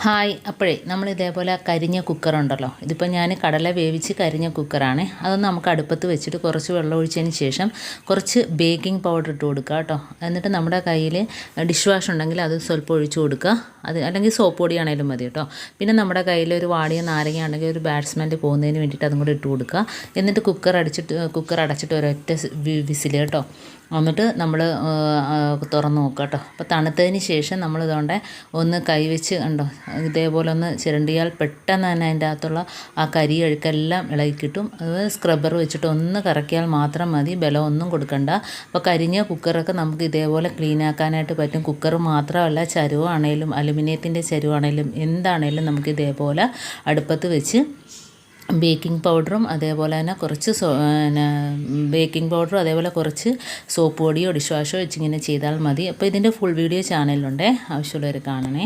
Hi അപ്പോഴേ നമ്മൾ ഇതേപോലെ കരിഞ്ഞ കുക്കറുണ്ടല്ലോ, ഇതിപ്പോൾ ഞാൻ കടല വേവിച്ച് കരിഞ്ഞ കുക്കറാണ്. അതൊന്ന് നമുക്ക് അടുപ്പത്ത് വെച്ചിട്ട് കുറച്ച് വെള്ളം ഒഴിച്ചതിന് ശേഷം കുറച്ച് ബേക്കിംഗ് പൗഡർ ഇട്ട് കൊടുക്കുക കേട്ടോ. എന്നിട്ട് നമ്മുടെ കയ്യിൽ ഡിഷ് വാഷ് ഉണ്ടെങ്കിൽ അത് സ്വല്പം ഒഴിച്ച് കൊടുക്കുക, അത് അല്ലെങ്കിൽ സോപ്പ് പൊടിയാണെങ്കിലും മതി കേട്ടോ. പിന്നെ നമ്മുടെ കയ്യിൽ ഒരു വാടിയ നാരങ്ങ ഉണ്ടെങ്കിൽ ഒരു ബാഡ് സ്മെല്ല് പോകുന്നതിന് വേണ്ടിയിട്ട് അതും കൂടി ഇട്ട് കൊടുക്കുക. എന്നിട്ട് കുക്കർ അടച്ചിട്ട് ഒരൊറ്റ വിസിൽ കേട്ടോ. എന്നിട്ട് നമ്മൾ തുറന്ന് നോക്കുക കേട്ടോ. അപ്പോൾ തണുത്തതിന് ശേഷം നമ്മൾ ഇതുകൊണ്ട് ഒന്ന് കൈവച്ച് കണ്ടോ, ഇതേപോലെ ഒന്ന് ചിരണ്ടിയാൽ പെട്ടെന്ന് തന്നെ അതിൻ്റെ അകത്തുള്ള ആ കരി അഴുക്കെല്ലാം ഇളകി കിട്ടും. അത് സ്ക്രബ്ബർ വെച്ചിട്ട് ഒന്ന് കറക്കിയാൽ മാത്രം മതി, ബലം ഒന്നും കൊടുക്കണ്ട. അപ്പോൾ കരിഞ്ഞ കുക്കറൊക്കെ നമുക്ക് ഇതേപോലെ ക്ലീൻ ആക്കാനായിട്ട് പറ്റും. കുക്കർ മാത്രമല്ല, ചരുവാണേലും അലുമിനിയത്തിൻ്റെ ചരുവാണേലും എന്താണേലും നമുക്ക് ഇതേപോലെ അടുപ്പത്ത് വെച്ച് ബേക്കിംഗ് പൗഡറും അതേപോലെ തന്നെ കുറച്ച് ബേക്കിംഗ് പൗഡറും അതേപോലെ കുറച്ച് സോപ്പ് പൊടിയോ ഡിഷ് വാഷോ വെച്ചിങ്ങനെ ചെയ്താൽ മതി. അപ്പോൾ ഇതിൻ്റെ ഫുൾ വീഡിയോ ചാനലിലുണ്ട്, ആവശ്യമുള്ളവർ കാണണേ.